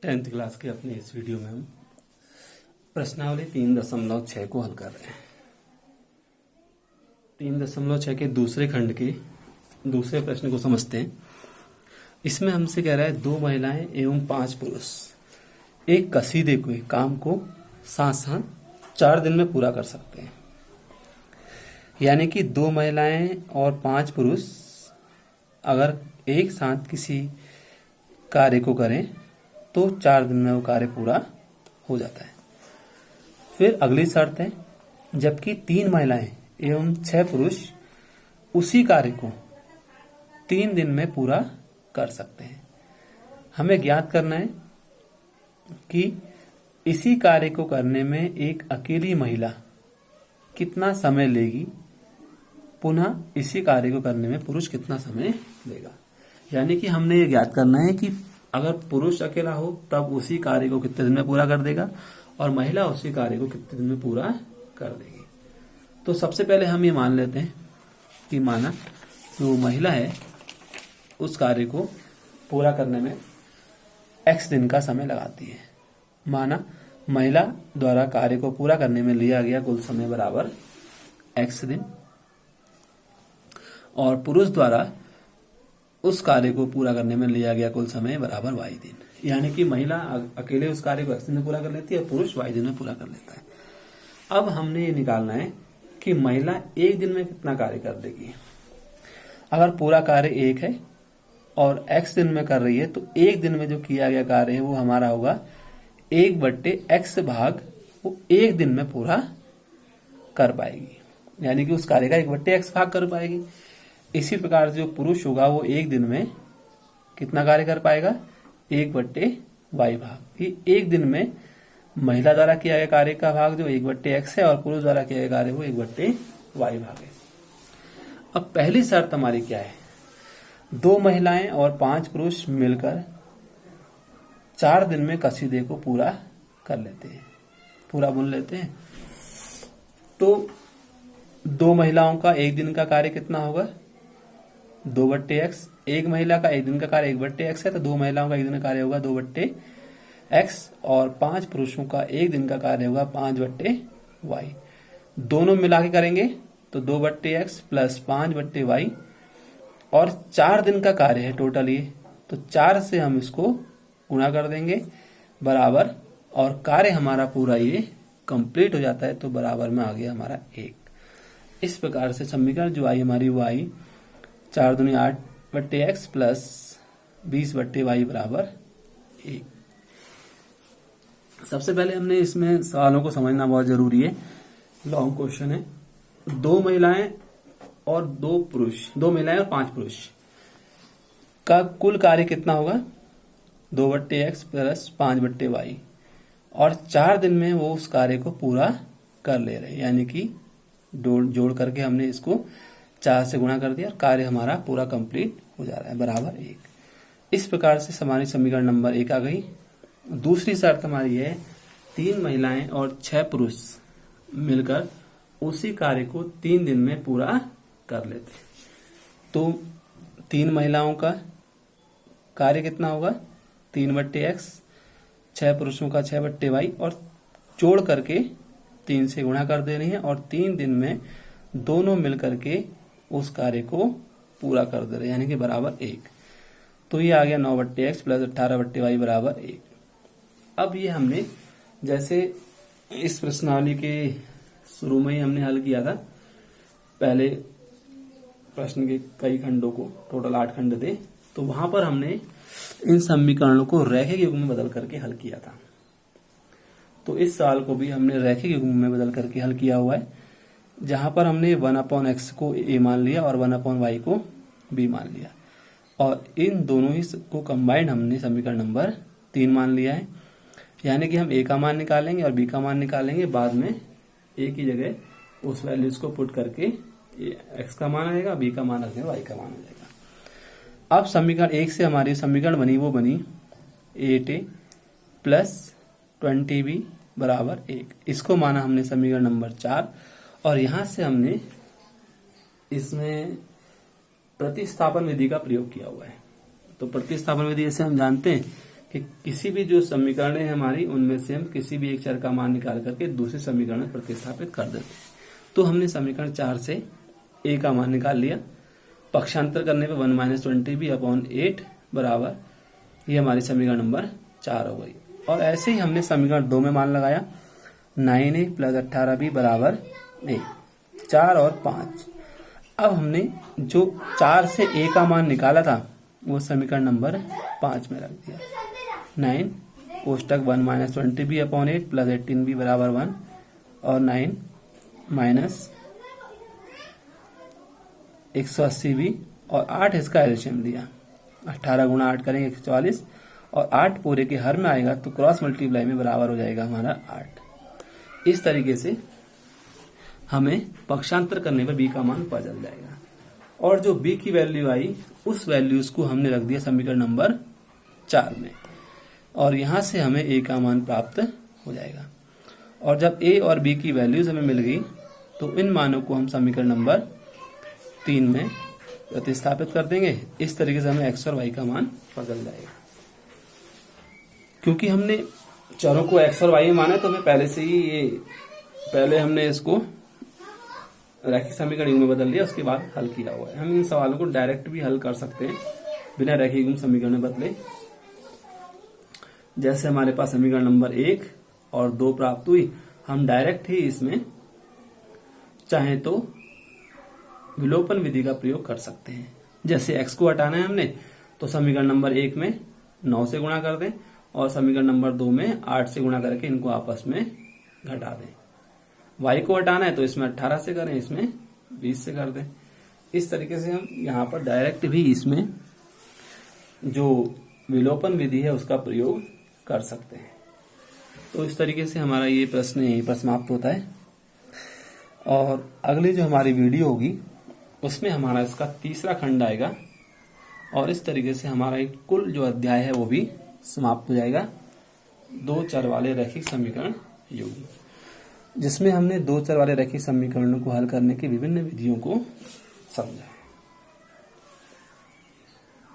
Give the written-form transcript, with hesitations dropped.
10th class के अपने इस वीडियो में हम प्रश्नावली 3.6 को हल कर रहे हैं। 3.6 के दूसरे खंड के दूसरे प्रश्न को समझते हैं। इसमें हमसे कह रहा है 2 महिलाएं एवं 5 पुरुष एक कसीदे के काम को साथ साथ 4 दिन में पूरा कर सकते हैं। यानी कि 2 महिलाएं और 5 पुरुष अगर एक साथ किसी कार्य को करें तो 4 दिन में वो कार्य पूरा हो जाता है। फिर अगली शर्त है, जबकि 3 महिलाएं एवं 6 पुरुष उसी कार्य को 3 दिन में पूरा कर सकते हैं। हमें ज्ञात करना है कि इसी कार्य को करने में एक अकेली महिला कितना समय लेगी, पुनः इसी कार्य को करने में पुरुष कितना समय लेगा। यानी कि हमने ये ज्ञात करना है कि अगर पुरुष अकेला हो तब उसी कार्य को कितने दिन में पूरा कर देगा और महिला उसी कार्य को कितने दिन में पूरा कर देगी। तो सबसे पहले हम ये मान लेते हैं कि माना जो महिला है उस कार्य को पूरा करने में x दिन का समय लगाती है। माना महिला द्वारा कार्य को पूरा करने में लिया गया कुल समय बराबर x दिन और पुरुष द्वारा उस कार्य को पूरा करने में लिया गया कुल समय बराबर y दिन। यानी कि महिला अकेले उस कार्य को x दिन में पूरा कर लेती है और पुरुष y दिन में पूरा कर लेता है। अब हमने ये निकालना है कि महिला एक दिन में कितना कार्य कर देगी। अगर पूरा कार्य 1 है और x दिन में कर रही है तो एक दिन में जो किया गया कार्य है वो हमारा होगा 1/x भाग वो एक दिन में पूरा कर पाएगी। यानी कि उस कार्य का 1/x भाग कर पाएगी। इसी प्रकार से जो पुरुष होगा वो एक दिन में कितना कार्य कर पाएगा, 1/y भाग। एक दिन में महिला द्वारा किया गया कार्य का भाग जो 1/x है और पुरुष द्वारा किया गया कार्य वो 1/y भाग है। अब पहली शर्त हमारी क्या है, 2 महिलाएं और 5 पुरुष मिलकर 4 दिन में कसीदे को पूरा कर लेते हैं, पूरा बुन लेते हैं। तो 2 महिलाओं का एक दिन का कार्य कितना होगा, 2/x। एक महिला का एक दिन का कार्य 1/x है तो 2 महिलाओं का एक दिन का कार्य होगा 2/x और 5 पुरुषों का एक दिन का कार्य होगा 5/y। दोनों मिला के करेंगे तो 2/x प्लस 5/y और 4 दिन का कार्य है टोटल ये, तो 4 से हम इसको गुणा कर देंगे बराबर और कार्य हमारा पूरा ये कंप्लीट हो जाता है तो बराबर में आ गया हमारा 1। इस प्रकार से समीकरण जो आई हमारी वो आई 4 दूनी 8/x प्लस 20/y बराबर 1। सबसे पहले हमने इसमें सवालों को समझना बहुत जरूरी है। लॉन्ग क्वेश्चन है। 2 महिलाएं और 2 पुरुष, 2 महिलाएं और 5 पुरुष का कुल कार्य कितना होगा, 2/x प्लस 5/y और 4 दिन में वो उस कार्य को पूरा कर ले रहे हैं। यानी कि जोड़ करके हमने इसको 4 से गुणा कर दिया और कार्य हमारा पूरा कंप्लीट हो जा रहा है बराबर 1। इस प्रकार से हमारी समीकरण नंबर 1 आ गई। दूसरी शर्त हमारी है 3 महिलाएं और 6 पुरुष मिलकर उसी कार्य को 3 दिन में पूरा कर लेते हैं। तो 3 महिलाओं का कार्य कितना होगा, 3/x, 6 पुरुषों का 6/y और जोड़ करके 3 से गुणा कर देनी है और 3 दिन में दोनों मिलकर के उस कार्य को पूरा कर दे रहे हैं यानी कि बराबर 1। तो ये आ गया 9/x प्लस 18/y बराबर 1। अब ये हमने जैसे इस प्रश्नावली के शुरू में ही हमने हल किया था, पहले प्रश्न के कई खंडों को, टोटल 8 खंड थे, तो वहां पर हमने इन समीकरणों को रैखिक युग्म में बदल करके हल किया था। तो इस सवाल को भी हमने रैखिक युग्म में बदल करके हल किया हुआ है, जहां पर हमने 1/x को a मान लिया और 1/y को b मान लिया और इन दोनों ही को कंबाइंड हमने समीकरण नंबर 3 मान लिया है। यानी कि हम a का मान निकालेंगे और b का मान निकालेंगे, बाद में a की जगह उस वैल्यूज को पुट करके x का मान आएगा, b का मान रखेंगे, y का मान आ जाएगा। अब समीकरण 1 से हमारी समीकरण बनी वो बनी 8a प्लस 20b बराबर 1। इसको माना हमने समीकरण नंबर 4 और यहां से हमने इसमें प्रतिस्थापन विधि का प्रयोग किया हुआ है। तो प्रतिस्थापन विधि से हम जानते हैं कि किसी भी जो समीकरण है हमारी उनमें से हम किसी भी एक चर का मान निकाल करके दूसरे समीकरण में प्रतिस्थापित कर देते हैं। तो हमने समीकरण 4 से a का मान निकाल लिया। पक्षांतर करने पे 1 - 20b/8 बराबर ये हमारी समीकरण नंबर 4 हो गई। और ऐसे ही हमने समीकरण 2 में मान लगाया 9a + 18b बराबर a, 4 और 5। अब हमने जो 4 से a का मान निकाला था वो समीकरण नंबर 5 में रख दिया। 9 कोष्टक 1 - 20b/8 + 18b बराबर 1 और 9 माइनस 180b और 8 इसका एलसीएम दिया। 18 × 8 करेंगे 144 और 8 पूरे के हर में आएगा तो क्रॉस मल्टीप्लाई में बराबर हो जाएगा हमारा 8। इस तरीके से हमें पक्षांतर करने पर b का मान पता चल जाएगा। और जो b की वैल्यू आई उस वैल्यूज को हमने रख दिया समीकरण नंबर 4 में और यहां से हमें a का मान प्राप्त हो जाएगा। और जब a और b की वैल्यूज हमें मिल गई तो इन मानों को हम समीकरण नंबर 3 में प्रतिस्थापित कर देंगे। इस तरीके से हमें x और y का मान पता चल जाएगा। क्योंकि हमने चरों को x और y में माना है तो हमें पहले से ही पहले हमने इसको रैखिक समीकरण युग्म में बदल लिया, उसके बाद हल किया हुआ है। हम इन सवालों को डायरेक्ट भी हल कर सकते हैं बिना रैखिक युग्म समीकरण में बदले। जैसे हमारे पास समीकरण नंबर 1 और 2 प्राप्त हुई, हम डायरेक्ट ही इसमें चाहे तो विलोपन विधि का प्रयोग कर सकते हैं। जैसे x को हटाना है हमने तो समीकरण नंबर 1 में 9 से गुणा कर दें और समीकरण नंबर 2 में 8 से गुणा करके इनको आपस में घटा दें। y को हटाना है तो इसमें 18 से करें, इसमें 20 से कर दें। इस तरीके से हम यहाँ पर डायरेक्ट भी इसमें जो विलोपन विधि है उसका प्रयोग कर सकते हैं। तो इस तरीके से हमारा ये प्रश्न यहीं पर समाप्त होता है। और अगली जो हमारी वीडियो होगी उसमें हमारा इसका तीसरा खंड आएगा और इस तरीके से हमारा एक कुल जो अध्याय है वो भी समाप्त हो जाएगा। 2 चर वाले रैखिक समीकरण युग्म, जिसमें हमने 2 चर वाले रैखिक समीकरणों को हल करने की विभिन्न विधियों को समझा।